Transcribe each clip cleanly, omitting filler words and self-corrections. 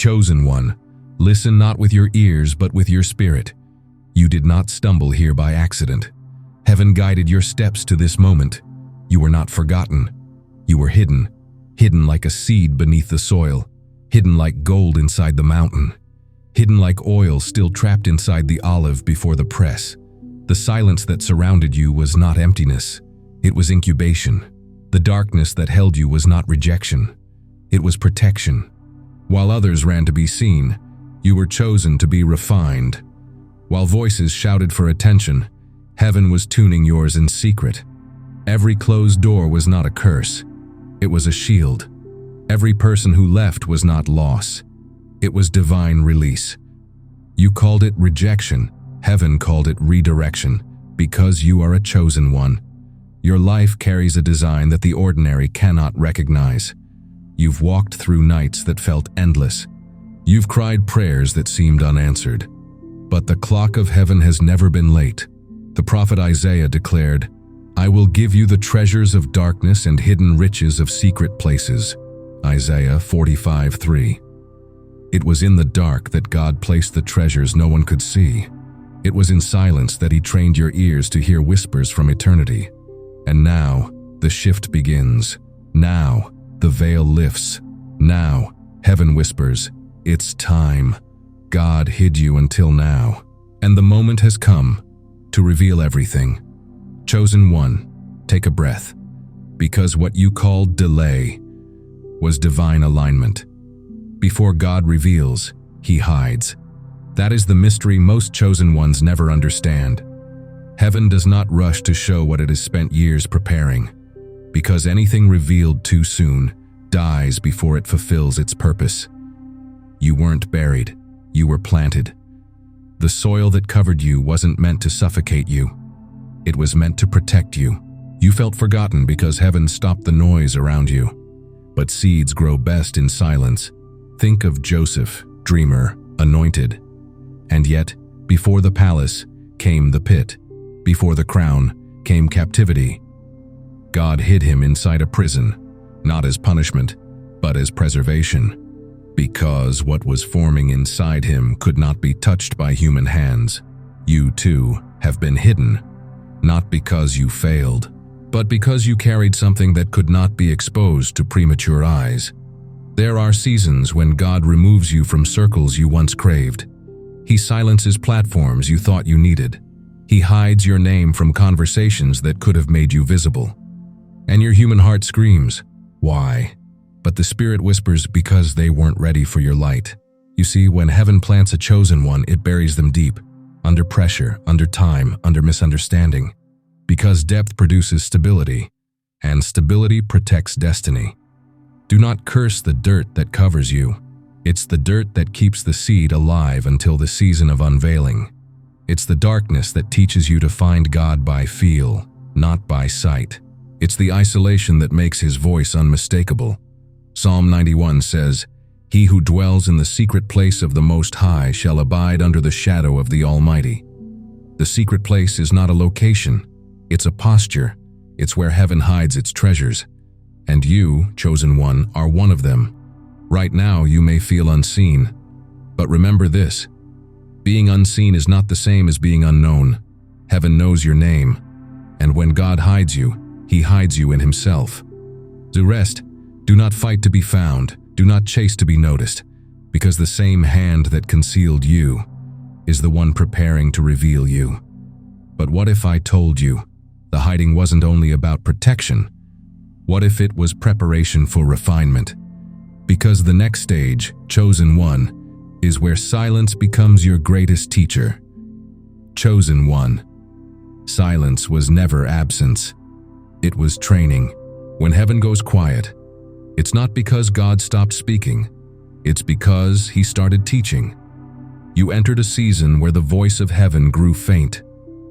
Chosen one, listen not with your ears but with your spirit. You did not stumble here by accident. Heaven guided your steps to this moment. You were not forgotten. You were hidden like a seed beneath the soil, hidden like gold inside the mountain, hidden like oil still trapped inside the olive before the press. The silence that surrounded you was not emptiness. It was incubation. The darkness that held you was not rejection. It was protection. While others ran to be seen, you were chosen to be refined. While voices shouted for attention, heaven was tuning yours in secret. Every closed door was not a curse. It was a shield. Every person who left was not loss. It was divine release. You called it rejection. Heaven called it redirection, because you are a chosen one. Your life carries a design that the ordinary cannot recognize. You've walked through nights that felt endless. You've cried prayers that seemed unanswered. But the clock of heaven has never been late. The prophet Isaiah declared, "I will give you the treasures of darkness and hidden riches of secret places." Isaiah 45:3. It was in the dark that God placed the treasures no one could see. It was in silence that He trained your ears to hear whispers from eternity. And now, the shift begins. Now, the veil lifts. Now, heaven whispers, "It's time." God hid you until now, and the moment has come to reveal everything. Chosen one, take a breath, because what you called delay was divine alignment. Before God reveals, He hides. That is the mystery most chosen ones never understand. Heaven does not rush to show what it has spent years preparing, because anything revealed too soon dies before it fulfills its purpose. You weren't buried, you were planted. The soil that covered you wasn't meant to suffocate you. It was meant to protect you. You felt forgotten because heaven stopped the noise around you. But seeds grow best in silence. Think of Joseph, dreamer, anointed. And yet, before the palace came the pit. Before the crown came captivity. God hid him inside a prison, not as punishment, but as preservation. Because what was forming inside him could not be touched by human hands. You too have been hidden, not because you failed, but because you carried something that could not be exposed to premature eyes. There are seasons when God removes you from circles you once craved. He silences platforms you thought you needed. He hides your name from conversations that could have made you visible. And your human heart screams, "Why?" But the Spirit whispers, "Because they weren't ready for your light." You see, when heaven plants a chosen one, it buries them deep, under pressure, under time, under misunderstanding. Because depth produces stability, and stability protects destiny. Do not curse the dirt that covers you. It's the dirt that keeps the seed alive until the season of unveiling. It's the darkness that teaches you to find God by feel, not by sight. It's the isolation that makes His voice unmistakable. Psalm 91 says, "He who dwells in the secret place of the Most High shall abide under the shadow of the Almighty." The secret place is not a location, it's a posture. It's where heaven hides its treasures. And you, chosen one, are one of them. Right now you may feel unseen, but remember this: being unseen is not the same as being unknown. Heaven knows your name, and when God hides you, He hides you in Himself. Do rest. Do not fight to be found. Do not chase to be noticed, because the same hand that concealed you is the one preparing to reveal you. But what if I told you the hiding wasn't only about protection? What if it was preparation for refinement? Because the next stage, chosen one, is where silence becomes your greatest teacher. Chosen one. Silence was never absence. It was training. When heaven goes quiet, it's not because God stopped speaking. It's because He started teaching. You entered a season where the voice of heaven grew faint.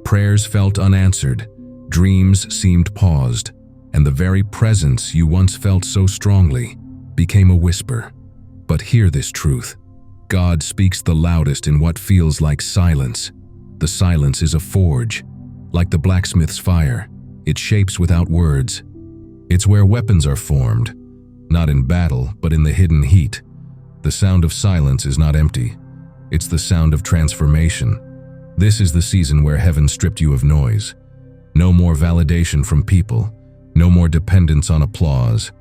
Prayers felt unanswered. Dreams seemed paused. And the very presence you once felt so strongly became a whisper. But hear this truth. God speaks the loudest in what feels like silence. The silence is a forge. Like the blacksmith's fire, it shapes without words. It's where weapons are formed, not in battle, but in the hidden heat. The sound of silence is not empty. It's the sound of transformation. This is the season where heaven stripped you of noise. No more validation from people. No more dependence on applause.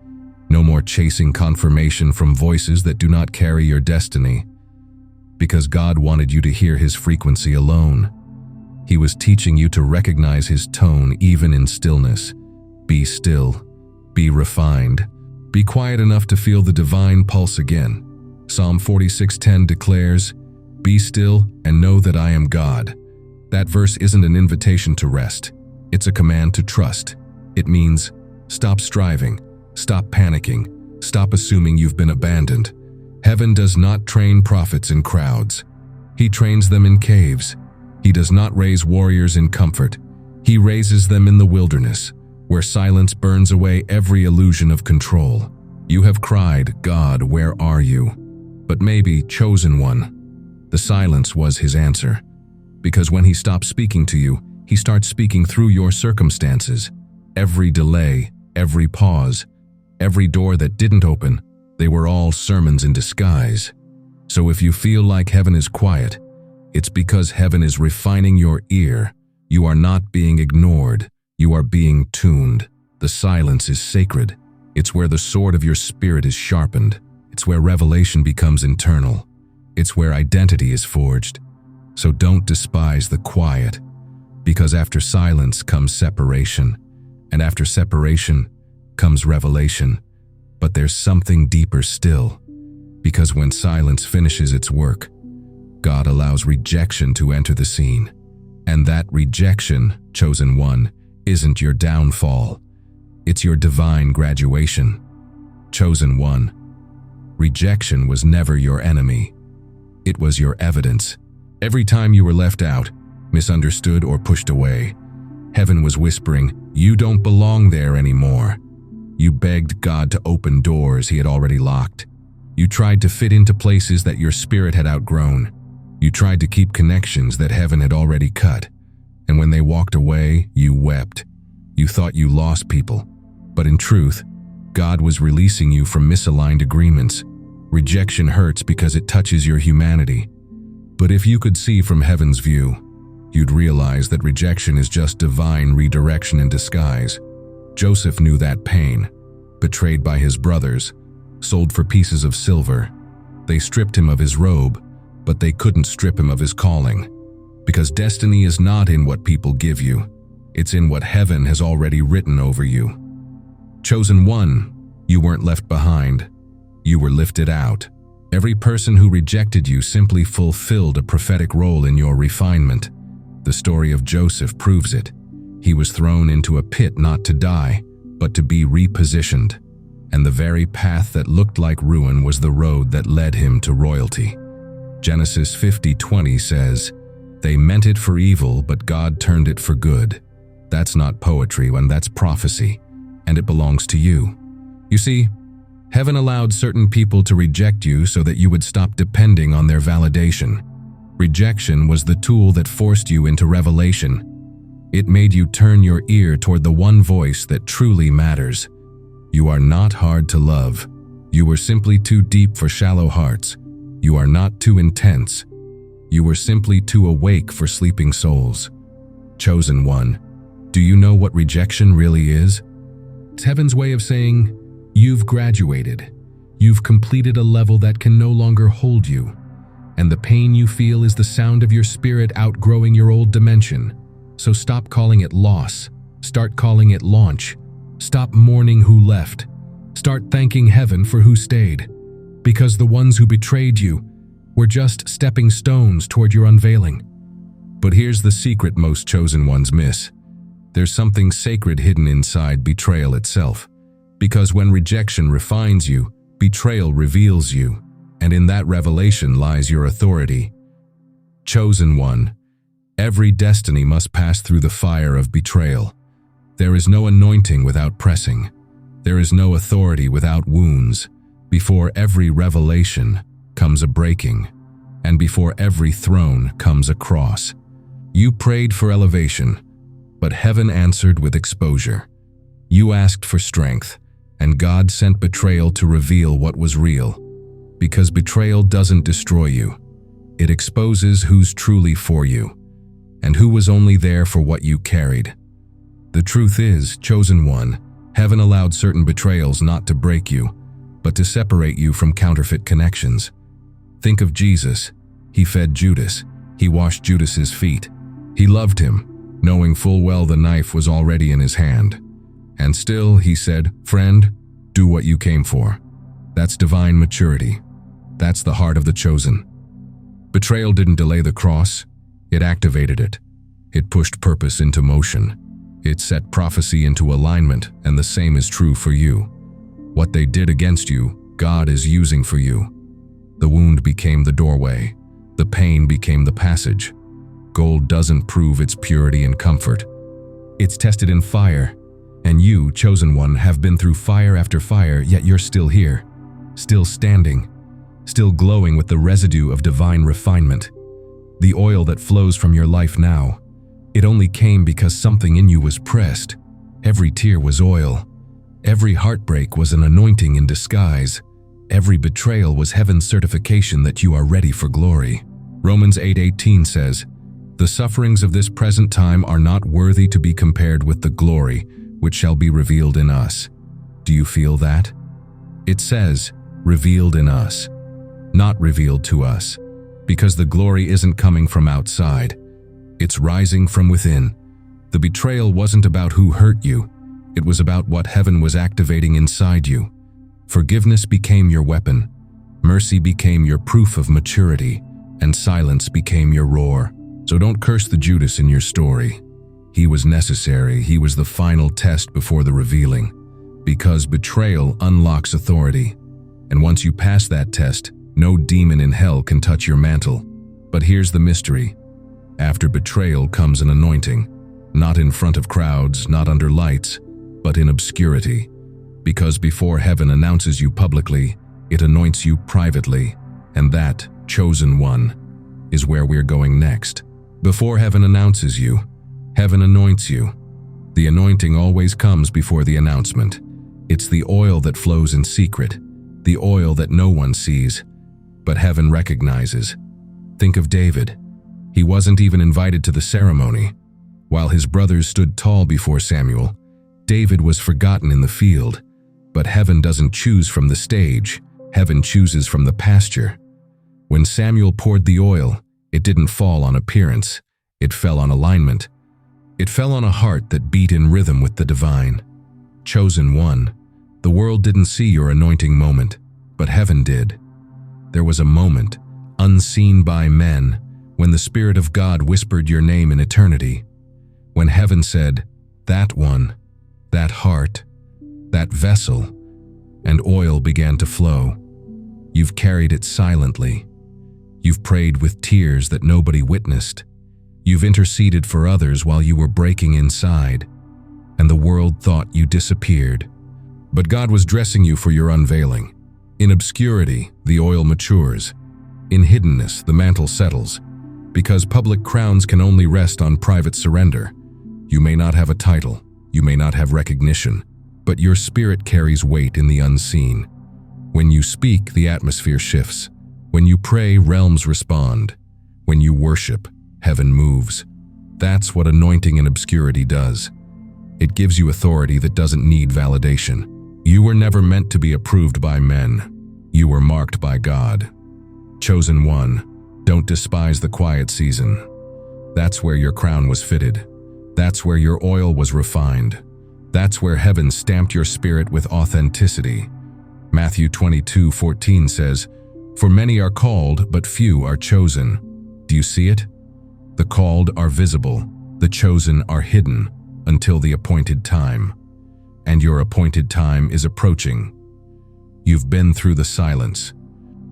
No more chasing confirmation from voices that do not carry your destiny. Because God wanted you to hear His frequency alone. He was teaching you to recognize His tone even in stillness. Be still. Be refined. Be quiet enough to feel the divine pulse again. Psalm 46:10 declares, "Be still and know that I am God." That verse isn't an invitation to rest. It's a command to trust. It means, stop striving, stop panicking, stop assuming you've been abandoned. Heaven does not train prophets in crowds. He trains them in caves. He does not raise warriors in comfort. He raises them in the wilderness, where silence burns away every illusion of control. You have cried, "God, where are you?" But maybe, chosen one, the silence was His answer. Because when He stops speaking to you, He starts speaking through your circumstances. Every delay, every pause, every door that didn't open, they were all sermons in disguise. So if you feel like heaven is quiet, it's because heaven is refining your ear. You are not being ignored. You are being tuned. The silence is sacred. It's where the sword of your spirit is sharpened. It's where revelation becomes internal. It's where identity is forged. So don't despise the quiet, because after silence comes separation, and after separation comes revelation. But there's something deeper still, because when silence finishes its work, God allows rejection to enter the scene. And that rejection, chosen one, isn't your downfall. It's your divine graduation. Chosen one, rejection was never your enemy. It was your evidence. Every time you were left out, misunderstood, or pushed away, heaven was whispering, "You don't belong there anymore." You begged God to open doors He had already locked. You tried to fit into places that your spirit had outgrown. You tried to keep connections that heaven had already cut. And when they walked away, you wept. You thought you lost people. But in truth, God was releasing you from misaligned agreements. Rejection hurts because it touches your humanity. But if you could see from heaven's view, you'd realize that rejection is just divine redirection in disguise. Joseph knew that pain. Betrayed by his brothers, sold for pieces of silver. They stripped him of his robe, but they couldn't strip him of his calling. Because destiny is not in what people give you. It's in what heaven has already written over you. Chosen one, you weren't left behind. You were lifted out. Every person who rejected you simply fulfilled a prophetic role in your refinement. The story of Joseph proves it. He was thrown into a pit not to die, but to be repositioned. And the very path that looked like ruin was the road that led him to royalty. Genesis 50:20 says, "They meant it for evil, but God turned it for good." That's not poetry, when that's prophecy, and it belongs to you. You see, heaven allowed certain people to reject you so that you would stop depending on their validation. Rejection was the tool that forced you into revelation. It made you turn your ear toward the one voice that truly matters. You are not hard to love. You were simply too deep for shallow hearts. You are not too intense. You were simply too awake for sleeping souls. Chosen one, do you know what rejection really is? It's heaven's way of saying, you've graduated. You've completed a level that can no longer hold you. And the pain you feel is the sound of your spirit outgrowing your old dimension. So stop calling it loss. Start calling it launch. Stop mourning who left. Start thanking heaven for who stayed. Because the ones who betrayed you were just stepping stones toward your unveiling. But here's the secret most chosen ones miss. There's something sacred hidden inside betrayal itself. Because when rejection refines you, betrayal reveals you. And in that revelation lies your authority. Chosen one, every destiny must pass through the fire of betrayal. There is no anointing without pressing. There is no authority without wounds. Before every revelation comes a breaking, and before every throne comes a cross. You prayed for elevation, but heaven answered with exposure. You asked for strength, and God sent betrayal to reveal what was real. Because betrayal doesn't destroy you. It exposes who's truly for you, and who was only there for what you carried. The truth is, chosen one, heaven allowed certain betrayals not to break you, but to separate you from counterfeit connections. Think of Jesus. He fed Judas. He washed Judas's feet. He loved him, knowing full well the knife was already in his hand. And still, he said, "Friend, do what you came for." That's divine maturity. That's the heart of the chosen. Betrayal didn't delay the cross. It activated it. It pushed purpose into motion. It set prophecy into alignment, and the same is true for you. What they did against you, God is using for you. The wound became the doorway. The pain became the passage. Gold doesn't prove its purity and comfort. It's tested in fire. And you, chosen one, have been through fire after fire, yet you're still here, still standing, still glowing with the residue of divine refinement. The oil that flows from your life now, it only came because something in you was pressed. Every tear was oil. Every heartbreak was an anointing in disguise. Every betrayal was heaven's certification that you are ready for glory. Romans 8:18 says, "The sufferings of this present time are not worthy to be compared with the glory which shall be revealed in us." Do you feel that? It says, revealed in us, not revealed to us, because the glory isn't coming from outside. It's rising from within. The betrayal wasn't about who hurt you. It was about what heaven was activating inside you. Forgiveness became your weapon. Mercy became your proof of maturity, and silence became your roar. So don't curse the Judas in your story. He was necessary. He was the final test before the revealing. Because betrayal unlocks authority. And once you pass that test, no demon in hell can touch your mantle. But here's the mystery. After betrayal comes an anointing. Not in front of crowds, not under lights, but in obscurity. Because before heaven announces you publicly, it anoints you privately. And that, chosen one, is where we're going next. Before heaven announces you, heaven anoints you. The anointing always comes before the announcement. It's the oil that flows in secret, the oil that no one sees, but heaven recognizes. Think of David. He wasn't even invited to the ceremony. While his brothers stood tall before Samuel, David was forgotten in the field. But heaven doesn't choose from the stage. Heaven chooses from the pasture. When Samuel poured the oil, it didn't fall on appearance. It fell on alignment. It fell on a heart that beat in rhythm with the divine. Chosen one, the world didn't see your anointing moment, but heaven did. There was a moment, unseen by men, when the Spirit of God whispered your name in eternity. When heaven said, "That one, that heart, that vessel," and oil began to flow. You've carried it silently. You've prayed with tears that nobody witnessed. You've interceded for others while you were breaking inside, and the world thought you disappeared. But God was dressing you for your unveiling. In obscurity, the oil matures. In hiddenness, the mantle settles. Because public crowns can only rest on private surrender. You may not have a title, you may not have recognition, but your spirit carries weight in the unseen. When you speak, the atmosphere shifts. When you pray, realms respond. When you worship, heaven moves. That's what anointing in obscurity does. It gives you authority that doesn't need validation. You were never meant to be approved by men. You were marked by God. Chosen one, don't despise the quiet season. That's where your crown was fitted. That's where your oil was refined. That's where heaven stamped your spirit with authenticity. Matthew 22:14 says, "For many are called, but few are chosen." Do you see it? The called are visible, the chosen are hidden, until the appointed time. And your appointed time is approaching. You've been through the silence.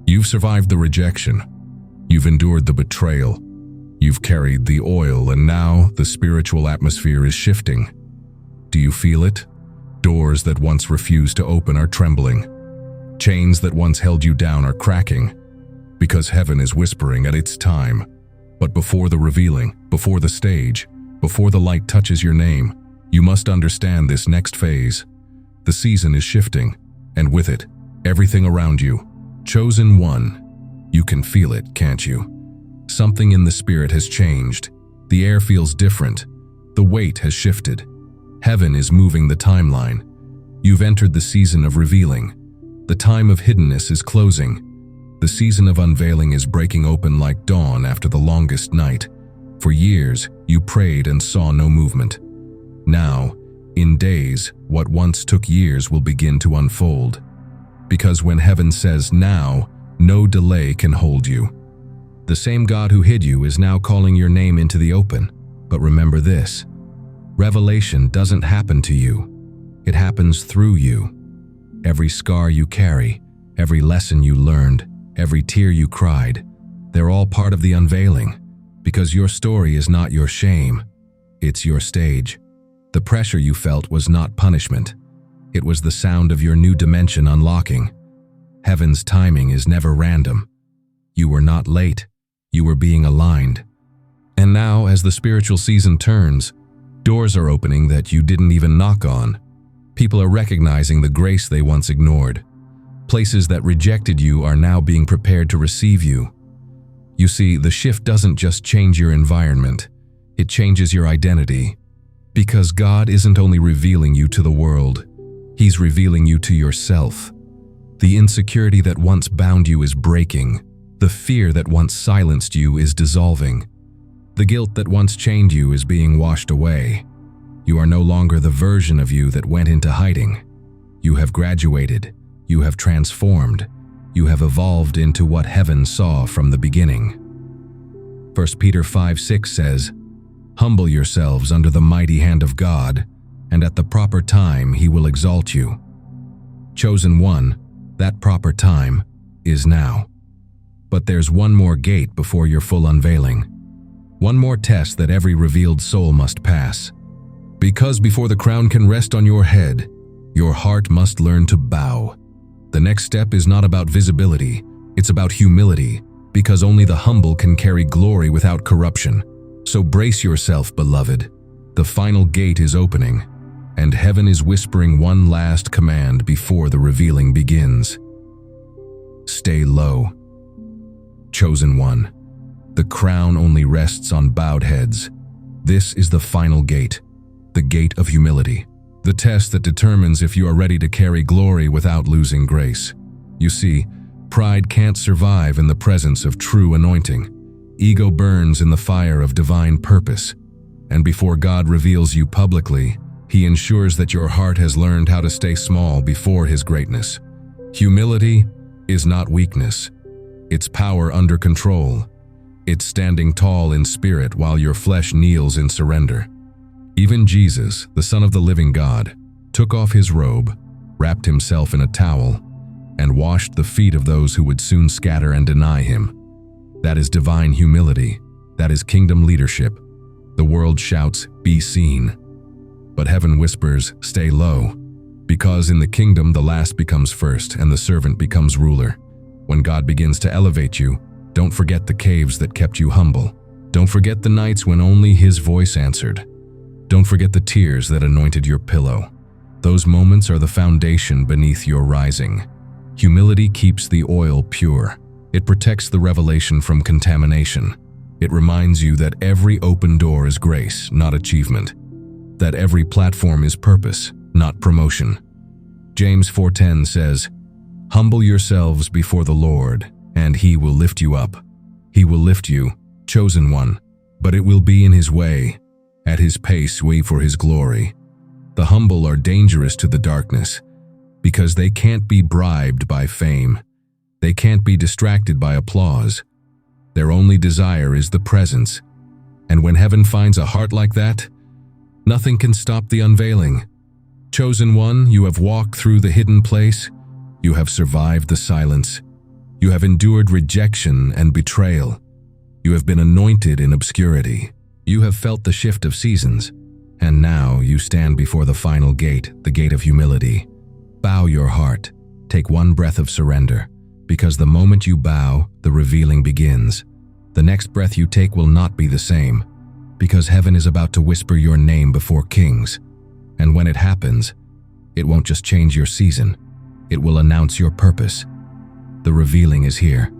You've survived the rejection. You've endured the betrayal. You've carried the oil, and now the spiritual atmosphere is shifting. Do you feel it? Doors that once refused to open are trembling. Chains that once held you down are cracking. Because heaven is whispering at its time. But before the revealing, before the stage, before the light touches your name, you must understand this next phase. The season is shifting, and with it, everything around you. Chosen one. You can feel it, can't you? Something in the spirit has changed. The air feels different. The weight has shifted. Heaven is moving the timeline. You've entered the season of revealing. The time of hiddenness is closing. The season of unveiling is breaking open like dawn after the longest night. For years, you prayed and saw no movement. Now, in days, what once took years will begin to unfold. Because when heaven says now, no delay can hold you. The same God who hid you is now calling your name into the open. But remember this: revelation doesn't happen to you. It happens through you. Every scar you carry, every lesson you learned, every tear you cried, they're all part of the unveiling. Because your story is not your shame, it's your stage. The pressure you felt was not punishment. It was the sound of your new dimension unlocking. Heaven's timing is never random. You were not late. You were being aligned. And now, as the spiritual season turns, doors are opening that you didn't even knock on. People are recognizing the grace they once ignored. Places that rejected you are now being prepared to receive you. You see, the shift doesn't just change your environment, it changes your identity. Because God isn't only revealing you to the world, He's revealing you to yourself. The insecurity that once bound you is breaking. The fear that once silenced you is dissolving. The guilt that once chained you is being washed away. You are no longer the version of you that went into hiding. You have graduated. You have transformed. You have evolved into what heaven saw from the beginning. 1 Peter 5:6 says, "Humble yourselves under the mighty hand of God, and at the proper time He will exalt you." Chosen one, that proper time is now. But there's one more gate before your full unveiling. One more test that every revealed soul must pass. Because before the crown can rest on your head, your heart must learn to bow. The next step is not about visibility, it's about humility, because only the humble can carry glory without corruption. So brace yourself, beloved. The final gate is opening, and heaven is whispering one last command before the revealing begins. Stay low. Chosen one. The crown only rests on bowed heads. This is the final gate, the gate of humility. The test that determines if you are ready to carry glory without losing grace. You see, pride can't survive in the presence of true anointing. Ego burns in the fire of divine purpose. And before God reveals you publicly, He ensures that your heart has learned how to stay small before His greatness. Humility is not weakness. It's power under control. It's standing tall in spirit while your flesh kneels in surrender. Even Jesus, the Son of the living God, took off His robe, wrapped Himself in a towel, and washed the feet of those who would soon scatter and deny Him. That is divine humility. That is kingdom leadership. The world shouts, "Be seen." But heaven whispers, "Stay low." Because in the kingdom the last becomes first and the servant becomes ruler. When God begins to elevate you, don't forget the caves that kept you humble. Don't forget the nights when only His voice answered. Don't forget the tears that anointed your pillow. Those moments are the foundation beneath your rising. Humility keeps the oil pure. It protects the revelation from contamination. It reminds you that every open door is grace, not achievement. That every platform is purpose, not promotion. James 4:10 says, "Humble yourselves before the Lord, and He will lift you up." He will lift you, chosen one, but it will be in His way. At His pace, wait for His glory. The humble are dangerous to the darkness because they can't be bribed by fame. They can't be distracted by applause. Their only desire is the presence. And when heaven finds a heart like that, nothing can stop the unveiling. Chosen one, you have walked through the hidden place. You have survived the silence. You have endured rejection and betrayal. You have been anointed in obscurity. You have felt the shift of seasons. And now you stand before the final gate, the gate of humility. Bow your heart. Take one breath of surrender. Because the moment you bow, the revealing begins. The next breath you take will not be the same. Because heaven is about to whisper your name before kings. And when it happens, it won't just change your season. It will announce your purpose. The revealing is here.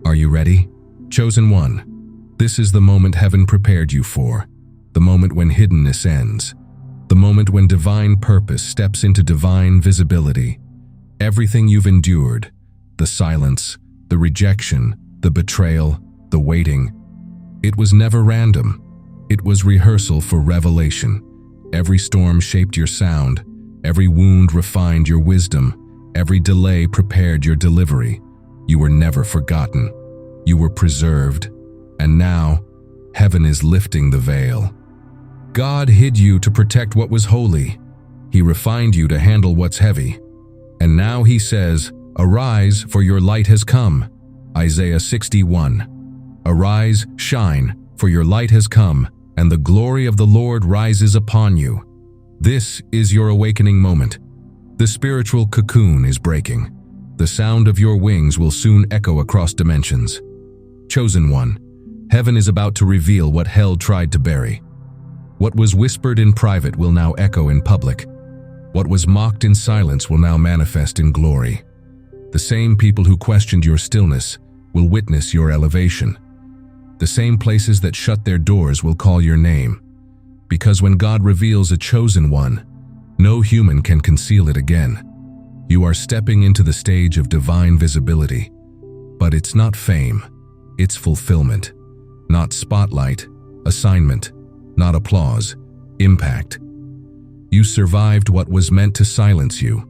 Are you ready? Chosen one, this is the moment heaven prepared you for, the moment when hiddenness ends, the moment when divine purpose steps into divine visibility. Everything you've endured, the silence, the rejection, the betrayal, the waiting, it was never random. It was rehearsal for revelation. Every storm shaped your sound, every wound refined your wisdom, every delay prepared your delivery. You were never forgotten. You were preserved. And now, heaven is lifting the veil. God hid you to protect what was holy. He refined you to handle what's heavy. And now he says, "Arise, for your light has come." Isaiah 61. Arise, shine, for your light has come, and the glory of the Lord rises upon you. This is your awakening moment. The spiritual cocoon is breaking. The sound of your wings will soon echo across dimensions. Chosen one, heaven is about to reveal what hell tried to bury. What was whispered in private will now echo in public. What was mocked in silence will now manifest in glory. The same people who questioned your stillness will witness your elevation. The same places that shut their doors will call your name. Because when God reveals a chosen one, no human can conceal it again. You are stepping into the stage of divine visibility. But it's not fame, it's fulfillment. Not spotlight, assignment, not applause, impact. You survived what was meant to silence you.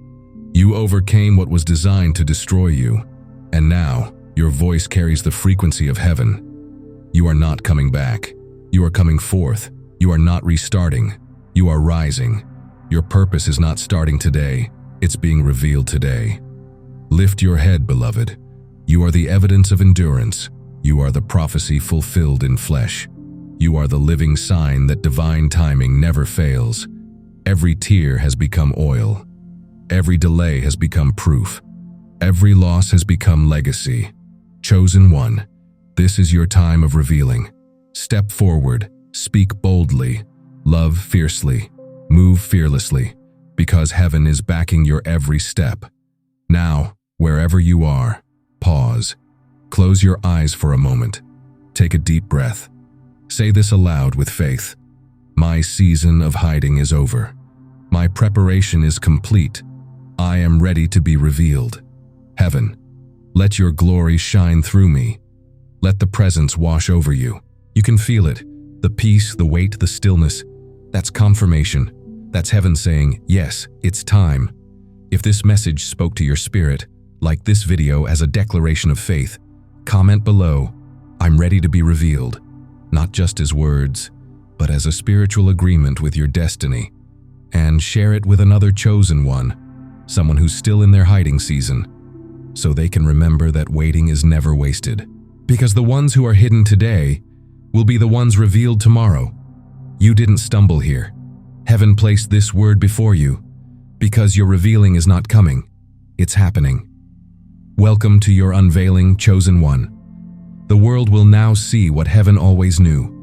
You overcame what was designed to destroy you. And now, your voice carries the frequency of heaven. You are not coming back. You are coming forth. You are not restarting. You are rising. Your purpose is not starting today. It's being revealed today. Lift your head, beloved. You are the evidence of endurance. You are the prophecy fulfilled in flesh. You are the living sign that divine timing never fails. Every tear has become oil. Every delay has become proof. Every loss has become legacy. Chosen one, this is your time of revealing. Step forward, speak boldly, love fiercely, move fearlessly, because heaven is backing your every step. Now, wherever you are, pause. Close your eyes for a moment. Take a deep breath. Say this aloud with faith. My season of hiding is over. My preparation is complete. I am ready to be revealed. Heaven, let your glory shine through me. Let the presence wash over you. You can feel it. The peace, the weight, the stillness. That's confirmation. That's heaven saying, yes, it's time. If this message spoke to your spirit, like this video as a declaration of faith, comment below, I'm ready to be revealed. Not just as words, but as a spiritual agreement with your destiny. And share it with another chosen one, someone who's still in their hiding season, so they can remember that waiting is never wasted. Because the ones who are hidden today will be the ones revealed tomorrow. You didn't stumble here. Heaven placed this word before you, because your revealing is not coming, it's happening. Welcome to your unveiling, chosen one. The world will now see what heaven always knew.